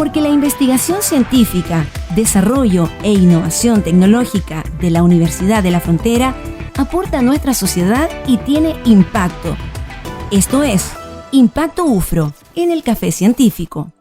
Porque la investigación científica, desarrollo e innovación tecnológica de la Universidad de la Frontera aporta a nuestra sociedad y tiene impacto. Esto es Impacto UFRO en el Café Científico.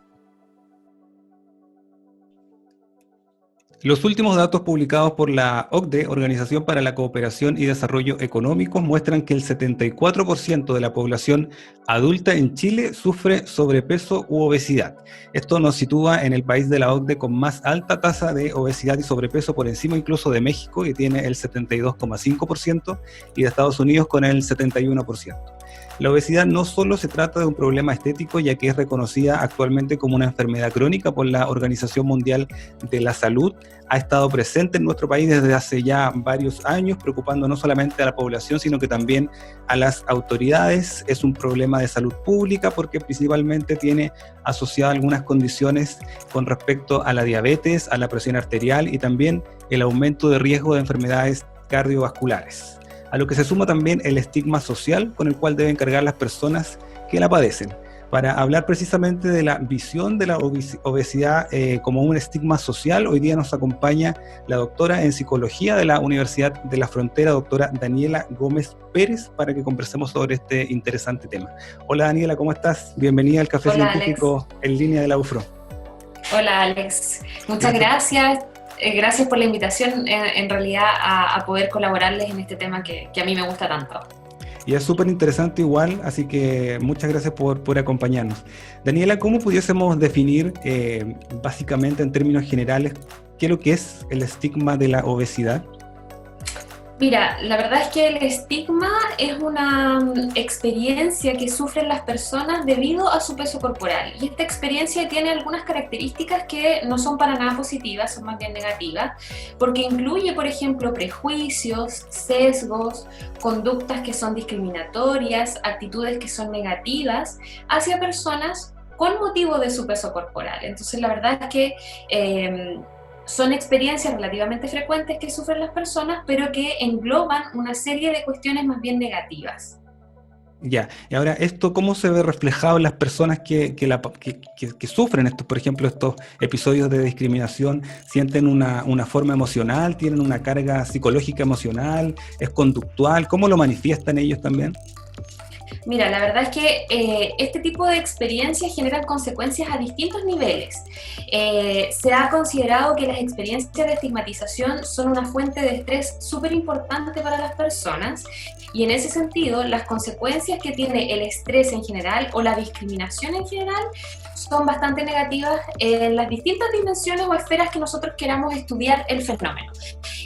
Los últimos datos publicados por la OCDE, Organización para la Cooperación y Desarrollo Económicos, muestran que el 74% de la población adulta en Chile sufre sobrepeso u obesidad. Esto nos sitúa en el país de la OCDE con más alta tasa de obesidad y sobrepeso, por encima incluso de México, que tiene el 72,5%, y de Estados Unidos con el 71%. La obesidad no solo se trata de un problema estético, ya que es reconocida actualmente como una enfermedad crónica por la Organización Mundial de la Salud. Ha estado presente en nuestro país desde hace ya varios años, preocupando no solamente a la población, sino que también a las autoridades. Es un problema de salud pública porque principalmente tiene asociado algunas condiciones con respecto a la diabetes, a la presión arterial y también el aumento de riesgo de enfermedades cardiovasculares. A lo que se suma también el estigma social con el cual deben cargar las personas que la padecen. Para hablar precisamente de la visión de la obesidad como un estigma social, hoy día nos acompaña la doctora en psicología de la Universidad de la Frontera, doctora Daniela Gómez Pérez, para que conversemos sobre este interesante tema. Hola Daniela, ¿cómo estás? Bienvenida al Café Científico Alex. En línea de la UFRO. Hola Alex, muchas gracias. Gracias por la invitación, en realidad, a poder colaborarles en este tema que a mí me gusta tanto. Y es súper interesante igual, así que muchas gracias por acompañarnos. Daniela, ¿cómo pudiésemos definir básicamente en términos generales qué es lo que es el estigma de la obesidad? Mira, la verdad es que el estigma es una experiencia que sufren las personas debido a su peso corporal. Y esta experiencia tiene algunas características que no son para nada positivas, son más bien negativas, porque incluye, por ejemplo, prejuicios, sesgos, conductas que son discriminatorias, actitudes que son negativas hacia personas con motivo de su peso corporal. Entonces, la verdad es que son experiencias relativamente frecuentes que sufren las personas, pero que engloban una serie de cuestiones más bien negativas. Ya, y ahora, ¿esto cómo se ve reflejado en las personas que sufren estos, por ejemplo, estos episodios de discriminación? ¿Sienten una forma emocional? ¿Tienen una carga psicológica emocional? ¿Es conductual? ¿Cómo lo manifiestan ellos también? Mira, la verdad es que este tipo de experiencias generan consecuencias a distintos niveles. Se ha considerado que las experiencias de estigmatización son una fuente de estrés súper importante para las personas, y en ese sentido las consecuencias que tiene el estrés en general o la discriminación en general son bastante negativas en las distintas dimensiones o esferas que nosotros queramos estudiar el fenómeno.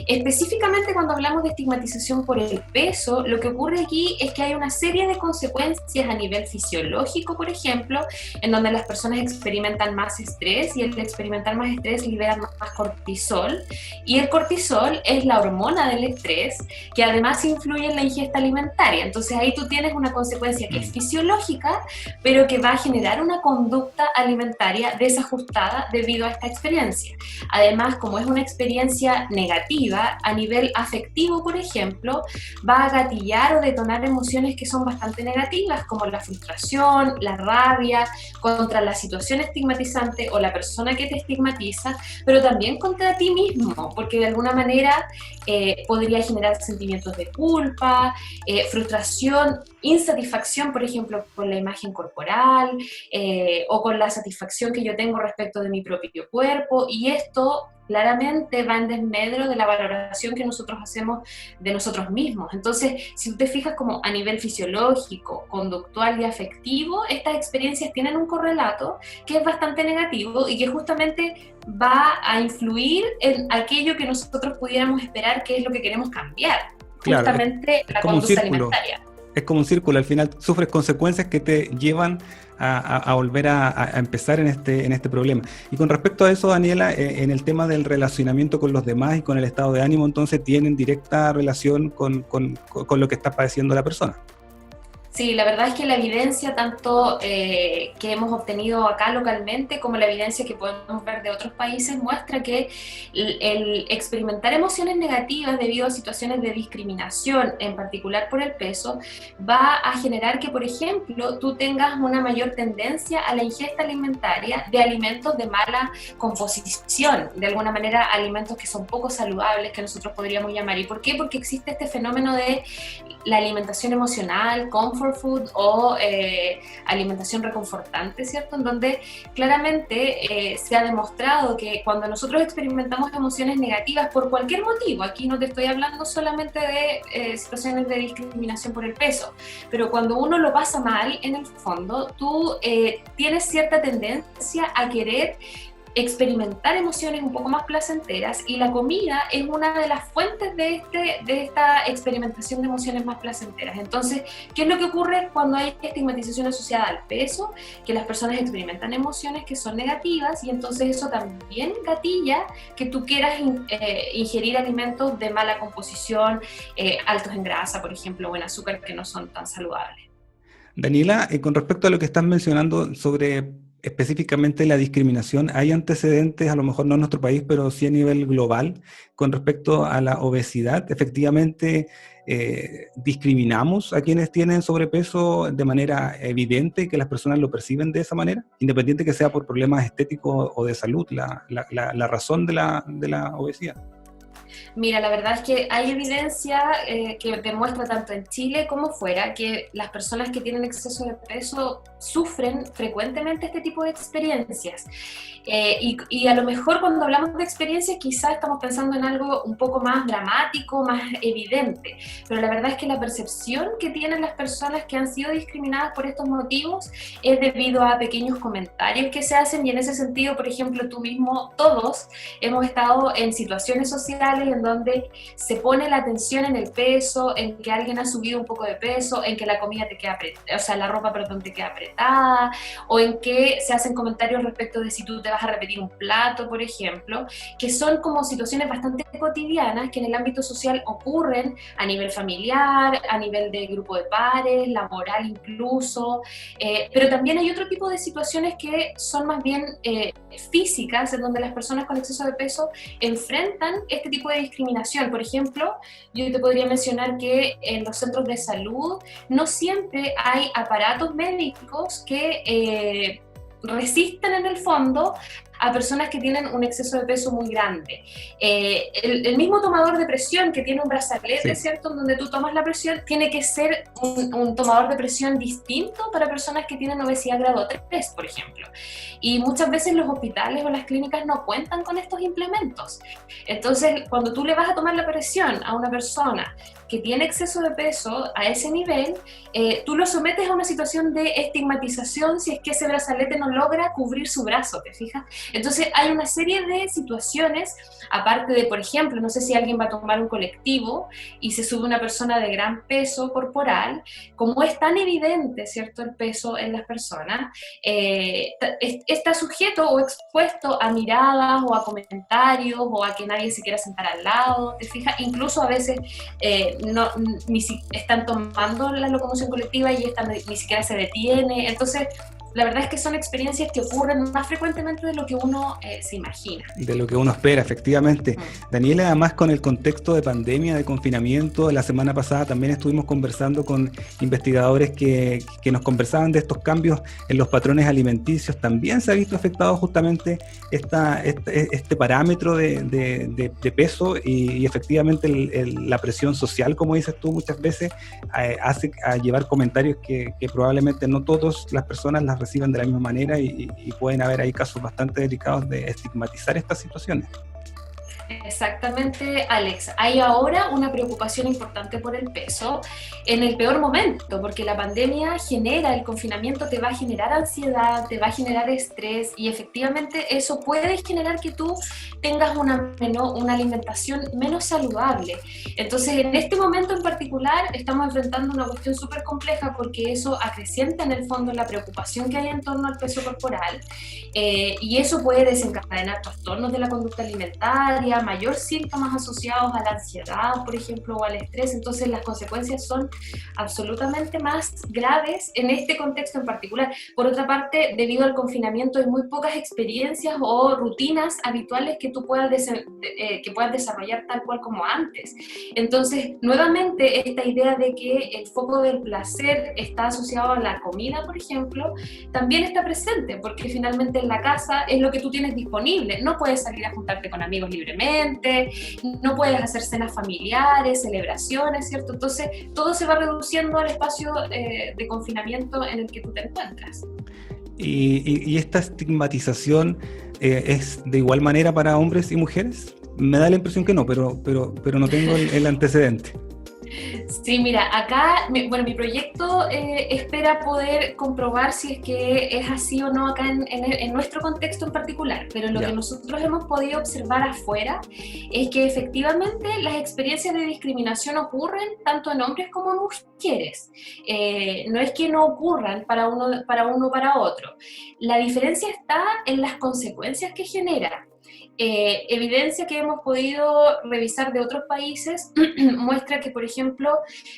Específicamente cuando hablamos de estigmatización por el peso, lo que ocurre aquí es que hay una serie de consecuencias a nivel fisiológico, por ejemplo, en donde las personas experimentan más estrés, y al experimentar más estrés liberan más cortisol, y el cortisol es la hormona del estrés que además influye en la ingesta alimentaria. Entonces ahí tú tienes una consecuencia que es fisiológica, pero que va a generar una conducta alimentaria desajustada debido a esta experiencia. Además, como es una experiencia negativa, a nivel afectivo, por ejemplo, va a gatillar o detonar emociones que son bastante negativas, como la frustración, la rabia contra la situación estigmatizante o la persona que te estigmatiza, pero también contra ti mismo, porque de alguna manera podría generar sentimientos de culpa, frustración, insatisfacción, por ejemplo, con la imagen corporal o con la satisfacción que yo tengo respecto de mi propio cuerpo, y esto claramente va en desmedro de la valoración que nosotros hacemos de nosotros mismos. Entonces, si tú te fijas como a nivel fisiológico, conductual y afectivo, estas experiencias tienen un correlato que es bastante negativo y que justamente va a influir en aquello que nosotros pudiéramos esperar que es lo que queremos cambiar, claro, justamente la conducta alimentaria. Es como un círculo, al final sufres consecuencias que te llevan a volver a empezar en este problema. Y con respecto a eso, Daniela, en el tema del relacionamiento con los demás y con el estado de ánimo, entonces tienen directa relación con lo que está padeciendo la persona. Sí, la verdad es que la evidencia tanto que hemos obtenido acá localmente como la evidencia que podemos ver de otros países muestra que el experimentar emociones negativas debido a situaciones de discriminación, en particular por el peso, va a generar que, por ejemplo, tú tengas una mayor tendencia a la ingesta alimentaria de alimentos de mala composición, de alguna manera alimentos que son poco saludables, que nosotros podríamos llamar. ¿Y por qué? Porque existe este fenómeno de la alimentación emocional, comfort food o alimentación reconfortante, ¿cierto? En donde claramente se ha demostrado que cuando nosotros experimentamos emociones negativas por cualquier motivo, aquí no te estoy hablando solamente de situaciones de discriminación por el peso, pero cuando uno lo pasa mal, en el fondo, tú tienes cierta tendencia a querer experimentar emociones un poco más placenteras, y la comida es una de las fuentes de esta experimentación de emociones más placenteras. Entonces, ¿qué es lo que ocurre cuando hay estigmatización asociada al peso? Que las personas experimentan emociones que son negativas, y entonces eso también gatilla que tú quieras ingerir alimentos de mala composición, altos en grasa, por ejemplo, o en azúcar, que no son tan saludables. Daniela, con respecto a lo que estás mencionando sobre específicamente la discriminación, ¿hay antecedentes, a lo mejor no en nuestro país, pero sí a nivel global, con respecto a la obesidad? ¿Efectivamente discriminamos a quienes tienen sobrepeso de manera evidente y que las personas lo perciben de esa manera? Independiente que sea por problemas estéticos o de salud, la razón de la obesidad. Mira, la verdad es que hay evidencia que demuestra tanto en Chile como fuera que las personas que tienen exceso de peso sufren frecuentemente este tipo de experiencias. Y a lo mejor cuando hablamos de experiencias quizás estamos pensando en algo un poco más dramático, más evidente, pero la verdad es que la percepción que tienen las personas que han sido discriminadas por estos motivos es debido a pequeños comentarios que se hacen, y en ese sentido, por ejemplo, tú mismo, todos hemos estado en situaciones sociales en donde se pone la atención en el peso, en que alguien ha subido un poco de peso, en que la comida te queda apretada, o sea, la ropa, perdón, te queda apretada, o en que se hacen comentarios respecto de si tú te vas a repetir un plato, por ejemplo, que son como situaciones bastante cotidianas que en el ámbito social ocurren a nivel familiar, a nivel de grupo de pares, laboral incluso, pero también hay otro tipo de situaciones que son más bien físicas, en donde las personas con exceso de peso enfrentan este tipo de discriminación. Por ejemplo, yo te podría mencionar que en los centros de salud no siempre hay aparatos médicos que resisten en el fondo a personas que tienen un exceso de peso muy grande. El mismo tomador de presión que tiene un brazalete, sí, ¿cierto?, en donde tú tomas la presión, tiene que ser un tomador de presión distinto para personas que tienen obesidad grado 3, por ejemplo. Y muchas veces los hospitales o las clínicas no cuentan con estos implementos. Entonces, cuando tú le vas a tomar la presión a una persona que tiene exceso de peso a ese nivel, tú lo sometes a una situación de estigmatización si es que ese brazalete no logra cubrir su brazo, ¿te fijas? Entonces hay una serie de situaciones, aparte de, por ejemplo, no sé si alguien va a tomar un colectivo y se sube una persona de gran peso corporal, como es tan evidente, ¿cierto?, el peso en las personas, está sujeto o expuesto a miradas o a comentarios o a que nadie se quiera sentar al lado, ¿te fijas? Incluso a veces ni si están tomando la locomoción colectiva y esta ni siquiera se detiene. Entonces, la verdad es que son experiencias que ocurren más frecuentemente de lo que uno se imagina. De lo que uno espera, efectivamente. Daniela, además con el contexto de pandemia, de confinamiento, la semana pasada también estuvimos conversando con investigadores que nos conversaban de estos cambios en los patrones alimenticios. También se ha visto afectado justamente este parámetro de peso y efectivamente la presión social, como dices tú, muchas veces hace a llevar comentarios que probablemente no todas las personas las reciben de la misma manera y pueden haber ahí casos bastante delicados de estigmatizar estas situaciones. Exactamente, Alex. Hay ahora una preocupación importante por el peso en el peor momento, porque la pandemia genera, el confinamiento te va a generar ansiedad, te va a generar estrés, y efectivamente eso puede generar que tú tengas una alimentación menos saludable. Entonces, en este momento en particular estamos enfrentando una cuestión súper compleja, porque eso acrecienta en el fondo la preocupación que hay en torno al peso corporal, y eso puede desencadenar trastornos de la conducta alimentaria, haya mayor síntomas asociados a la ansiedad, por ejemplo, o al estrés. Entonces las consecuencias son absolutamente más graves en este contexto en particular. Por otra parte, debido al confinamiento hay muy pocas experiencias o rutinas habituales que tú puedas desarrollar tal cual como antes. Entonces, nuevamente, esta idea de que el foco del placer está asociado a la comida, por ejemplo, también está presente, porque finalmente en la casa es lo que tú tienes disponible. No puedes salir a juntarte con amigos libremente, no puedes hacer cenas familiares, celebraciones, ¿cierto? Entonces, todo se va reduciendo al espacio de confinamiento en el que tú te encuentras. ¿Y esta estigmatización es de igual manera para hombres y mujeres? Me da la impresión que no, pero no tengo el antecedente. Sí, mira, acá, bueno, mi proyecto espera poder comprobar si es que es así o no acá en nuestro contexto en particular, pero lo que nosotros hemos podido observar afuera es que efectivamente las experiencias de discriminación ocurren tanto en hombres como en mujeres. No es que no ocurran para uno o para otro. La diferencia está en las consecuencias que genera. Evidencia que hemos podido revisar de otros países muestra que, por ejemplo,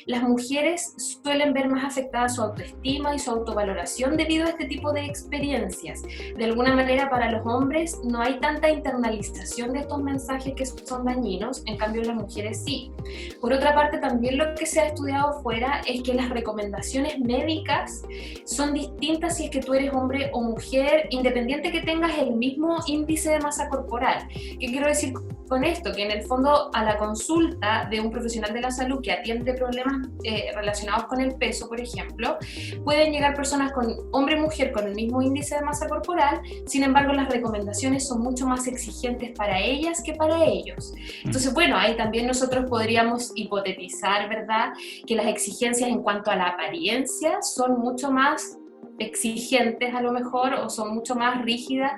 las mujeres suelen ver más afectada su autoestima y su autovaloración debido a este tipo de experiencias. De alguna manera, para los hombres no hay tanta internalización de estos mensajes que son dañinos, en cambio las mujeres sí. Por otra parte, también lo que se ha estudiado fuera es que las recomendaciones médicas son distintas si es que tú eres hombre o mujer, independiente que tengas el mismo índice de masa corporal. ¿Qué quiero decir con esto? Que en el fondo a la consulta de un profesional de la salud que atiende problemas relacionados con el peso, por ejemplo, pueden llegar personas con hombre y mujer con el mismo índice de masa corporal, sin embargo las recomendaciones son mucho más exigentes para ellas que para ellos. Entonces, bueno, ahí también nosotros podríamos hipotetizar, ¿verdad?, que las exigencias en cuanto a la apariencia son mucho más exigentes a lo mejor, o son mucho más rígidas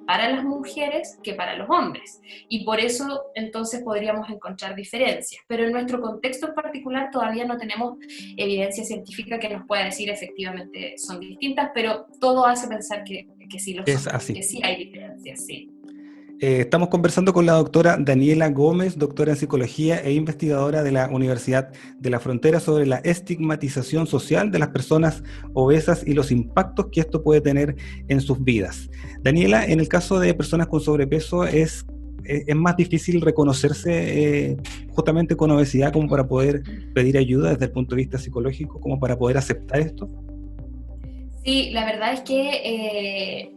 para las mujeres que para los hombres, y por eso entonces podríamos encontrar diferencias, pero en nuestro contexto en particular todavía no tenemos evidencia científica que nos pueda decir efectivamente son distintas, pero todo hace pensar que sí lo Es son, así. que sí hay diferencias, sí. Estamos conversando con la doctora Daniela Gómez, doctora en psicología e investigadora de la Universidad de la Frontera, sobre la estigmatización social de las personas obesas y los impactos que esto puede tener en sus vidas. Daniela, en el caso de personas con sobrepeso, ¿es más difícil reconocerse justamente con obesidad como para poder pedir ayuda desde el punto de vista psicológico, como para poder aceptar esto? Sí, la verdad es que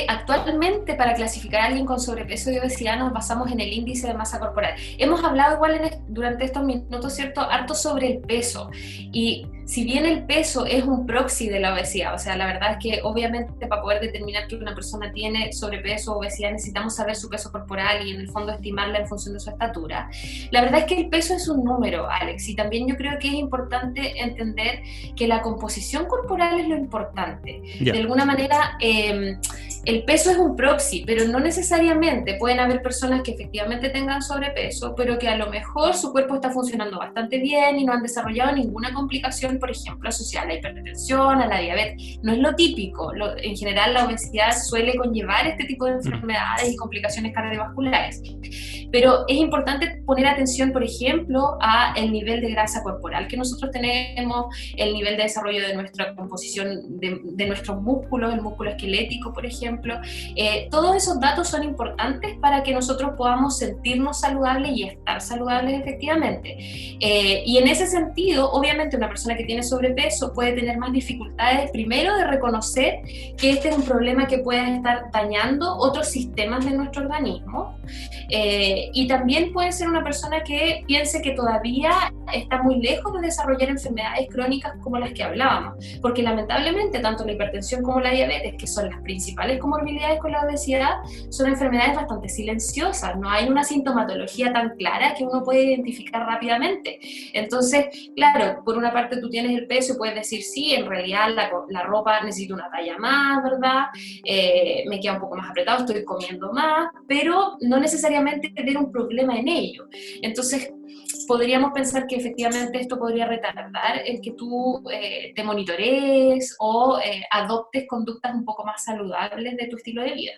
actualmente para clasificar a alguien con sobrepeso y obesidad nos basamos en el índice de masa corporal. Hemos hablado igual durante estos minutos, ¿cierto?, harto sobre el peso, y si bien el peso es un proxy de la obesidad, o sea, la verdad es que obviamente para poder determinar que una persona tiene sobrepeso o obesidad necesitamos saber su peso corporal y en el fondo estimarla en función de su estatura. La verdad es que el peso es un número, Alex, y también yo creo que es importante entender que la composición corporal es lo importante. De alguna manera, el peso es un proxy, pero no necesariamente. Pueden haber personas que efectivamente tengan sobrepeso, pero que a lo mejor su cuerpo está funcionando bastante bien y no han desarrollado ninguna complicación, por ejemplo, asociada a la hipertensión, a la diabetes. No es lo típico. En general, la obesidad suele conllevar este tipo de enfermedades y complicaciones cardiovasculares. Pero es importante poner atención, por ejemplo, a el nivel de grasa corporal que nosotros tenemos, el nivel de desarrollo de nuestra composición de nuestros músculos, el músculo esquelético, por ejemplo. Todos esos datos son importantes para que nosotros podamos sentirnos saludables y estar saludables efectivamente. Y en ese sentido, obviamente una persona que tiene sobrepeso puede tener más dificultades, primero, de reconocer que este es un problema que puede estar dañando otros sistemas de nuestro organismo, y también puede ser una persona que piense que todavía está muy lejos de desarrollar enfermedades crónicas como las que hablábamos, porque lamentablemente tanto la hipertensión como la diabetes, que son las principales comorbilidades con la obesidad, son enfermedades bastante silenciosas, no hay una sintomatología tan clara que uno puede identificar rápidamente. Entonces, claro, por una parte tú tienes el peso y puedes decir, sí, en realidad la ropa necesita una talla más, ¿verdad? Me queda un poco más apretado, estoy comiendo más, pero no necesariamente tener un problema en ello. Entonces, podríamos pensar que efectivamente esto podría retardar el que tú te monitorees o adoptes conductas un poco más saludables de tu estilo de vida.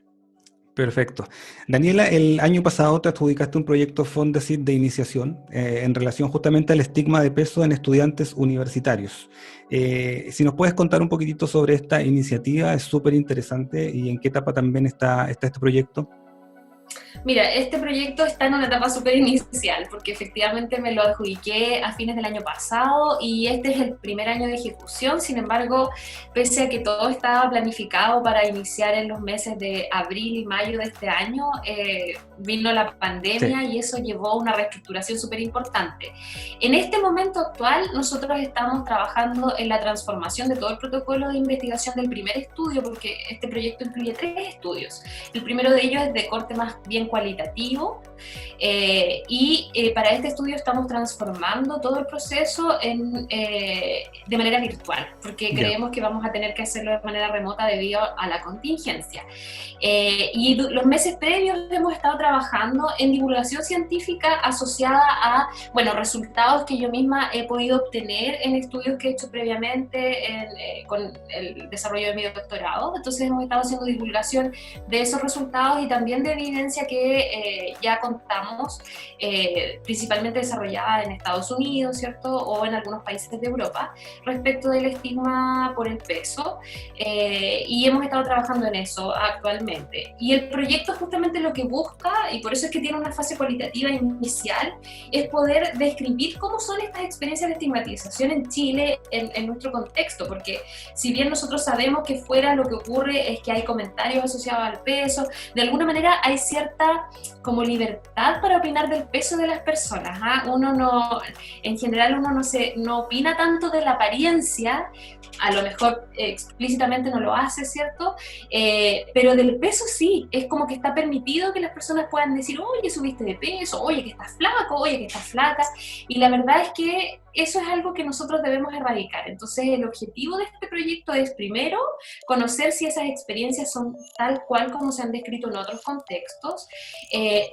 Perfecto. Daniela, el año pasado te adjudicaste un proyecto Fondesit de iniciación en relación justamente al estigma de peso en estudiantes universitarios. Si nos puedes contar un poquitito sobre esta iniciativa, es súper interesante, y en qué etapa también está este proyecto. Mira, este proyecto está en una etapa súper inicial, porque efectivamente me lo adjudiqué a fines del año pasado y este es el primer año de ejecución. Sin embargo, pese a que todo estaba planificado para iniciar en los meses de abril y mayo de este año, vino la pandemia, sí, y eso llevó a una reestructuración súper importante. En este momento actual, nosotros estamos trabajando en la transformación de todo el protocolo de investigación del primer estudio, porque este proyecto incluye 3 estudios. El primero de ellos es de corte más bien cualitativo, para este estudio estamos transformando todo el proceso de manera virtual, porque creemos que vamos a tener que hacerlo de manera remota debido a la contingencia. Y los meses previos hemos estado trabajando en divulgación científica asociada a, resultados que yo misma he podido obtener en estudios que he hecho previamente con el desarrollo de mi doctorado. Entonces hemos estado haciendo divulgación de esos resultados y también de evidencia que ya contamos, principalmente desarrollada en Estados Unidos, ¿cierto? O en algunos países de Europa, respecto del estigma por el peso, y hemos estado trabajando en eso actualmente. Y el proyecto justamente lo que busca, y por eso es que tiene una fase cualitativa inicial, es poder describir cómo son estas experiencias de estigmatización en Chile, en nuestro contexto, porque si bien nosotros sabemos que fuera lo que ocurre es que hay comentarios asociados al peso, de alguna manera hay cierta como libertad para opinar del peso de las personas, ¿ah? En general uno no opina tanto de la apariencia, a lo mejor explícitamente no lo hace, ¿cierto? Pero del peso sí, es como que está permitido que las personas puedan decir, oye, subiste de peso, oye, que estás flaco, oye, que estás flaca, y la verdad es que eso es algo que nosotros debemos erradicar. Entonces el objetivo de este proyecto es, primero, conocer si esas experiencias son tal cual como se han descrito en otros contextos,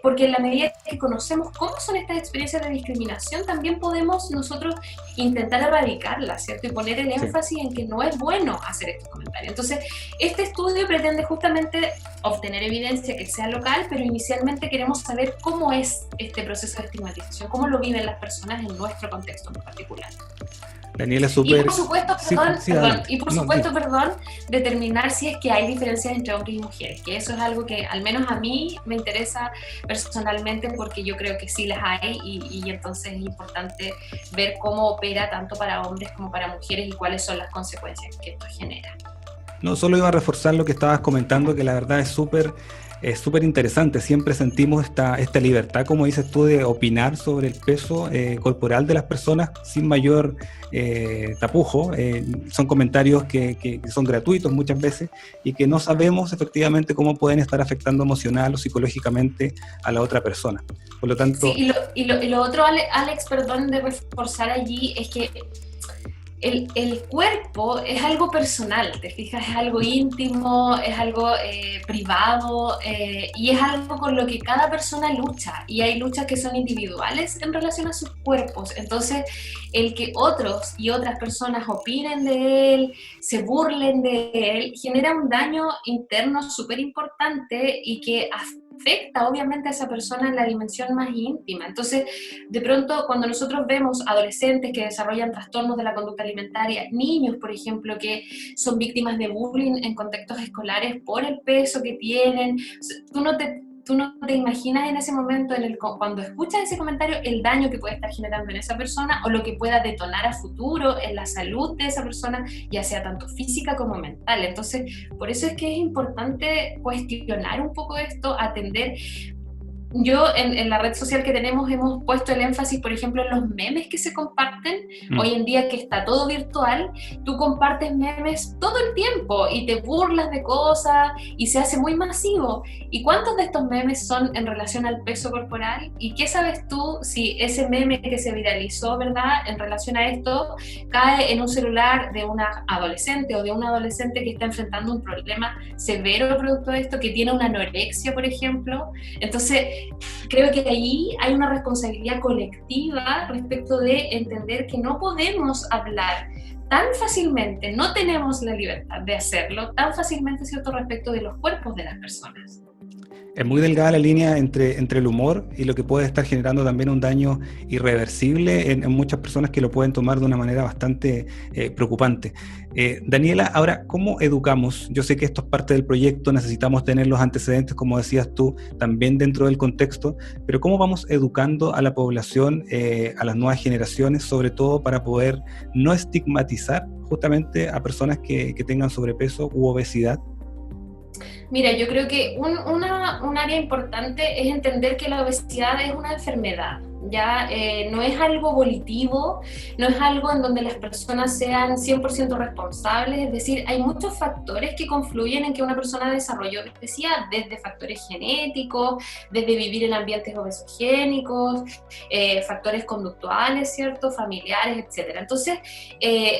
porque en la medida que conocemos cómo son estas experiencias de discriminación, también podemos nosotros intentar erradicarlas, ¿cierto? Y poner el énfasis en que no es bueno hacer estos comentarios. Entonces, este estudio pretende justamente obtener evidencia que sea local, pero inicialmente queremos saber cómo es este proceso de estigmatización, cómo lo viven las personas en nuestro contexto en particular. Daniela, súper... Y por supuesto, determinar si es que hay diferencias entre hombres y mujeres, que eso es algo que al menos a mí me interesa personalmente, porque yo creo que sí las hay, y entonces es importante ver cómo opera tanto para hombres como para mujeres y cuáles son las consecuencias que esto genera. No, solo iba a reforzar lo que estabas comentando, que la verdad es súper interesante. Siempre sentimos esta libertad, como dices tú, de opinar sobre el peso corporal de las personas sin mayor tapujo. Son comentarios que son gratuitos muchas veces y que no sabemos efectivamente cómo pueden estar afectando emocional o psicológicamente a la otra persona. Por lo tanto... Sí, y lo otro, Alex, perdón de reforzar allí, es que el cuerpo es algo personal, ¿te fijas? Es algo íntimo, es algo privado, y es algo con lo que cada persona lucha, y hay luchas que son individuales en relación a sus cuerpos. Entonces, el que otros y otras personas opinen de él, se burlen de él, genera un daño interno súper importante y que afecta obviamente a esa persona en la dimensión más íntima. Entonces, de pronto, cuando nosotros vemos adolescentes que desarrollan trastornos de la conducta alimentaria, niños, por ejemplo, que son víctimas de bullying en contextos escolares por el peso que tienen, tú no te imaginas en ese momento, cuando escuchas ese comentario, el daño que puede estar generando en esa persona o lo que pueda detonar a futuro en la salud de esa persona, ya sea tanto física como mental. Entonces, por eso es que es importante cuestionar un poco esto, atender. Yo en la red social que tenemos hemos puesto el énfasis, por ejemplo, en los memes que se comparten. Hoy en día que está todo virtual, tú compartes memes todo el tiempo y te burlas de cosas y se hace muy masivo. ¿Y cuántos de estos memes son en relación al peso corporal? ¿Y qué sabes tú si ese meme que se viralizó, ¿verdad?, en relación a esto, cae en un celular de una adolescente o de un adolescente que está enfrentando un problema severo producto de esto, que tiene una anorexia, por ejemplo? Entonces, creo que ahí hay una responsabilidad colectiva respecto de entender que no podemos hablar tan fácilmente, no tenemos la libertad de hacerlo tan fácilmente, ¿cierto?, respecto de los cuerpos de las personas. Es muy delgada la línea entre el humor y lo que puede estar generando también un daño irreversible en muchas personas que lo pueden tomar de una manera bastante preocupante. Daniela, ahora, ¿cómo educamos? Yo sé que esto es parte del proyecto, necesitamos tener los antecedentes, como decías tú, también dentro del contexto, pero ¿cómo vamos educando a la población, a las nuevas generaciones, sobre todo para poder no estigmatizar justamente a personas que tengan sobrepeso u obesidad? Mira, yo creo que un área importante es entender que la obesidad es una enfermedad. Ya no es algo volitivo, no es algo en donde las personas sean 100% responsables, es decir, hay muchos factores que confluyen en que una persona desarrolle obesidad, desde factores genéticos, desde vivir en ambientes obesogénicos, factores conductuales, ¿cierto?, familiares, etc. Entonces,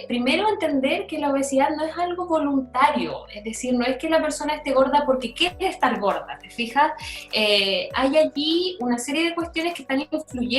primero entender que la obesidad no es algo voluntario, es decir, no es que la persona esté gorda porque quiere estar gorda, ¿te fijas? Hay allí una serie de cuestiones que están influyendo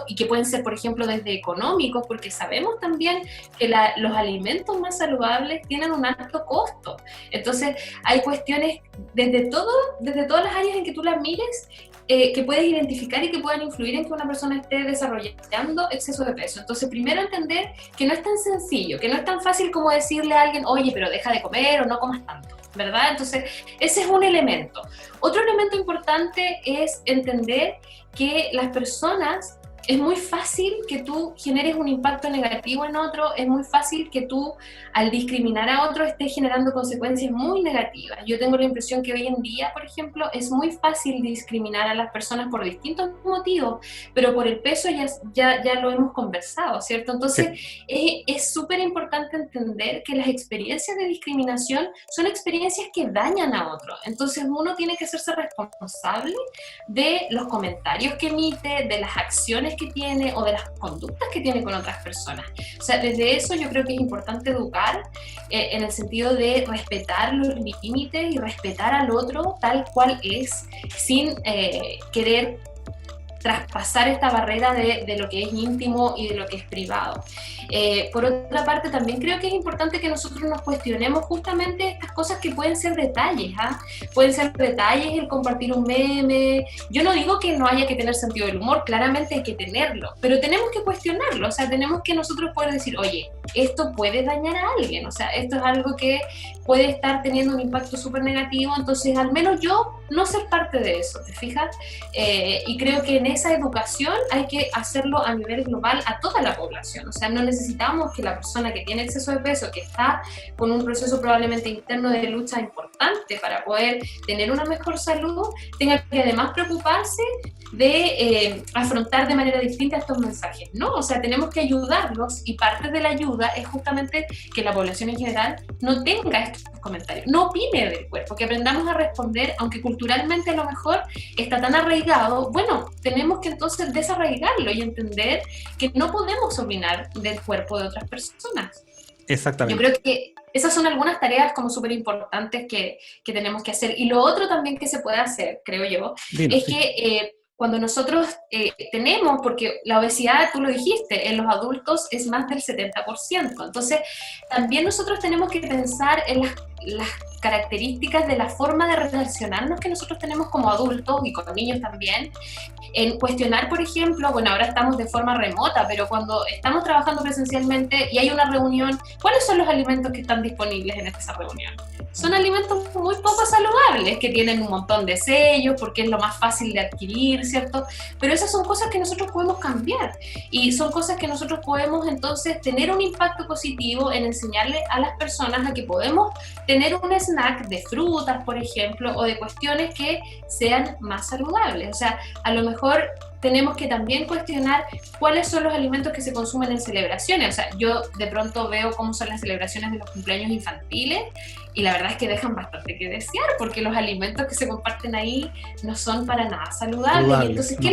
y que pueden ser, por ejemplo, desde económicos, porque sabemos también que los alimentos más saludables tienen un alto costo. Entonces, hay cuestiones desde todas las áreas en que tú las mires, que puedes identificar y que puedan influir en que una persona esté desarrollando exceso de peso. Entonces, primero entender que no es tan sencillo, que no es tan fácil como decirle a alguien, oye, pero deja de comer o no comas tanto, ¿verdad? Entonces, ese es un elemento. Otro elemento importante es entender que las personas, es muy fácil que tú generes un impacto negativo en otro, es muy fácil que tú, al discriminar a otro, estés generando consecuencias muy negativas. Yo tengo la impresión que hoy en día, por ejemplo, es muy fácil discriminar a las personas por distintos motivos, pero por el peso ya lo hemos conversado, ¿cierto? Entonces, es súper importante entender que las experiencias de discriminación son experiencias que dañan a otro. Entonces, uno tiene que hacerse responsable de los comentarios que emite, de las acciones que tiene o de las conductas que tiene con otras personas. O sea, desde eso yo creo que es importante educar en el sentido de respetar los límites y respetar al otro tal cual es, sin querer traspasar esta barrera de lo que es íntimo y de lo que es privado. Por otra parte, también creo que es importante que nosotros nos cuestionemos justamente estas cosas que pueden ser detalles, ¿ah? Pueden ser detalles el compartir un meme. Yo no digo que no haya que tener sentido del humor, claramente hay que tenerlo, pero tenemos que cuestionarlo, o sea, tenemos que nosotros poder decir, oye, esto puede dañar a alguien, o sea, esto es algo que puede estar teniendo un impacto súper negativo, entonces al menos yo no ser parte de eso, ¿te fijas? Y creo que en esa educación hay que hacerlo a nivel global a toda la población, o sea, no necesitamos que la persona que tiene exceso de peso, que está con un proceso probablemente interno de lucha importante para poder tener una mejor salud, tenga que además preocuparse de afrontar de manera distinta estos mensajes, ¿no? O sea, tenemos que ayudarlos y parte de la ayuda es justamente que la población en general no tenga estos comentarios, no opine del cuerpo, que aprendamos a responder, aunque culturalmente a lo mejor está tan arraigado, bueno, tenemos que entonces desarraigarlo y entender que no podemos opinar del cuerpo de otras personas. Exactamente. Yo creo que esas son algunas tareas como súper importantes que tenemos que hacer. Y lo otro también que se puede hacer, creo yo, es que cuando nosotros tenemos, porque la obesidad, tú lo dijiste, en los adultos es más del 70%, entonces también nosotros tenemos que pensar en las características de la forma de relacionarnos que nosotros tenemos como adultos y con niños también, en cuestionar, por ejemplo, bueno, ahora estamos de forma remota, pero cuando estamos trabajando presencialmente y hay una reunión, ¿cuáles son los alimentos que están disponibles en esa reunión? Son alimentos muy poco saludables, que tienen un montón de sellos, porque es lo más fácil de adquirir, ¿cierto? Pero esas son cosas que nosotros podemos cambiar y son cosas que nosotros podemos entonces tener un impacto positivo en enseñarle a las personas a que podemos tener un snack de frutas, por ejemplo, o de cuestiones que sean más saludables. O sea, a lo mejor tenemos que también cuestionar cuáles son los alimentos que se consumen en celebraciones. O sea, yo de pronto veo cómo son las celebraciones de los cumpleaños infantiles y la verdad es que dejan bastante que desear porque los alimentos que se comparten ahí no son para nada saludables. Entonces, ¿qué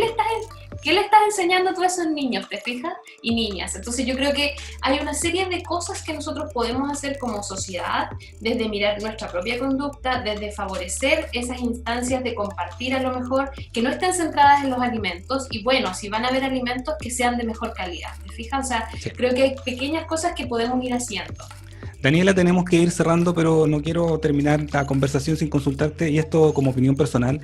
le estás enseñando tú a esos niños, te fijas? Y niñas. Entonces, yo creo que hay una serie de cosas que nosotros podemos hacer como sociedad, desde mirar nuestra propia conducta, desde favorecer esas instancias de compartir a lo mejor, que no estén centradas en los alimentos, y bueno, si van a haber alimentos que sean de mejor calidad, ¿te fijas? O sea, creo que hay pequeñas cosas que podemos ir haciendo. Daniela, tenemos que ir cerrando, pero no quiero terminar la conversación sin consultarte, y esto como opinión personal.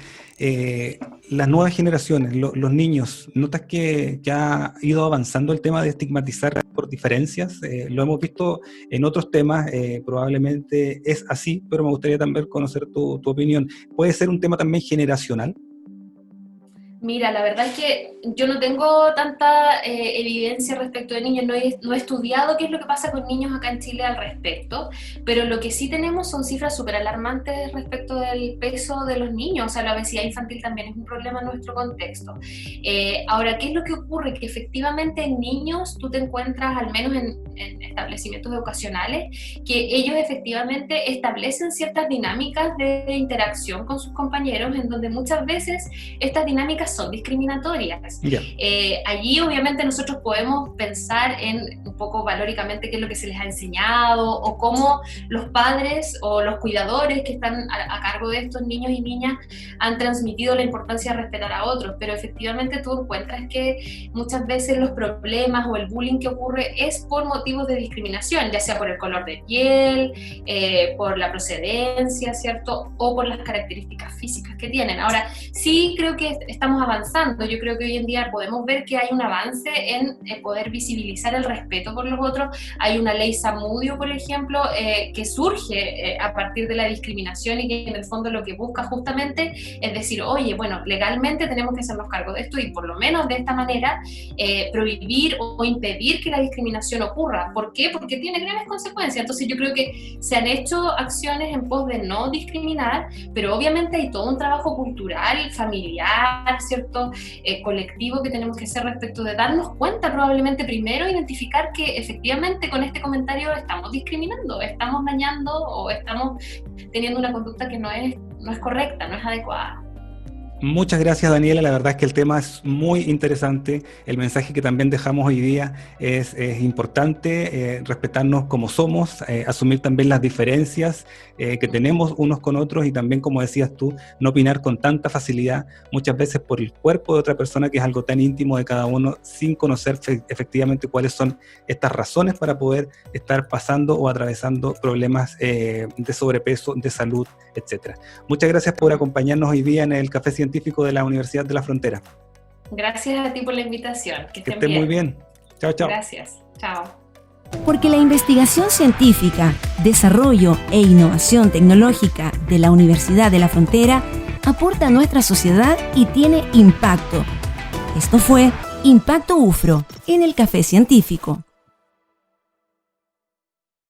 Las nuevas generaciones, los niños, ¿notas que ha ido avanzando el tema de estigmatizar por diferencias? Lo hemos visto en otros temas, probablemente es así, pero me gustaría también conocer tu opinión. ¿Puede ser un tema también generacional? Mira, la verdad es que yo no tengo tanta evidencia respecto de niños, no he estudiado qué es lo que pasa con niños acá en Chile al respecto, pero lo que sí tenemos son cifras súper alarmantes respecto del peso de los niños, o sea, la obesidad infantil también es un problema en nuestro contexto. Ahora, ¿qué es lo que ocurre? Que efectivamente en niños tú te encuentras, al menos en establecimientos educacionales, que ellos efectivamente establecen ciertas dinámicas de interacción con sus compañeros, en donde muchas veces estas dinámicas son discriminatorias. Yeah. Allí obviamente nosotros podemos pensar en un poco valóricamente qué es lo que se les ha enseñado o cómo los padres o los cuidadores que están a cargo de estos niños y niñas han transmitido la importancia de respetar a otros, pero efectivamente tú encuentras que muchas veces los problemas o el bullying que ocurre es por motivos de discriminación, ya sea por el color de piel, por la procedencia, ¿cierto? O por las características físicas que tienen. Ahora, sí creo que estamos avanzando. Yo creo que hoy en día podemos ver que hay un avance en poder visibilizar el respeto por los otros. Hay una ley Zamudio, por ejemplo, que surge a partir de la discriminación y que en el fondo lo que busca justamente es decir, oye, bueno, legalmente tenemos que hacernos cargo de esto y por lo menos de esta manera prohibir o impedir que la discriminación ocurra. ¿Por qué? Porque tiene graves consecuencias. Entonces yo creo que se han hecho acciones en pos de no discriminar, pero obviamente hay todo un trabajo cultural, familiar, ¿cierto? Colectivo que tenemos que hacer respecto de darnos cuenta, probablemente primero identificar que efectivamente con este comentario estamos discriminando, estamos dañando o estamos teniendo una conducta que no es correcta, no es adecuada. Muchas gracias, Daniela. La verdad es que el tema es muy interesante. El mensaje que también dejamos hoy día es importante, respetarnos como somos, asumir también las diferencias que tenemos unos con otros y también, como decías tú, no opinar con tanta facilidad, muchas veces por el cuerpo de otra persona, que es algo tan íntimo de cada uno, sin conocer efectivamente cuáles son estas razones para poder estar pasando o atravesando problemas de sobrepeso, de salud, etc. Muchas gracias por acompañarnos hoy día en el Café Científico de la Universidad de la Frontera. Gracias a ti por la invitación. Que estén muy bien. Chao, chao. Gracias. Chao. Porque la investigación científica, desarrollo e innovación tecnológica de la Universidad de la Frontera aporta a nuestra sociedad y tiene impacto. Esto fue Impacto UFRO en el Café Científico.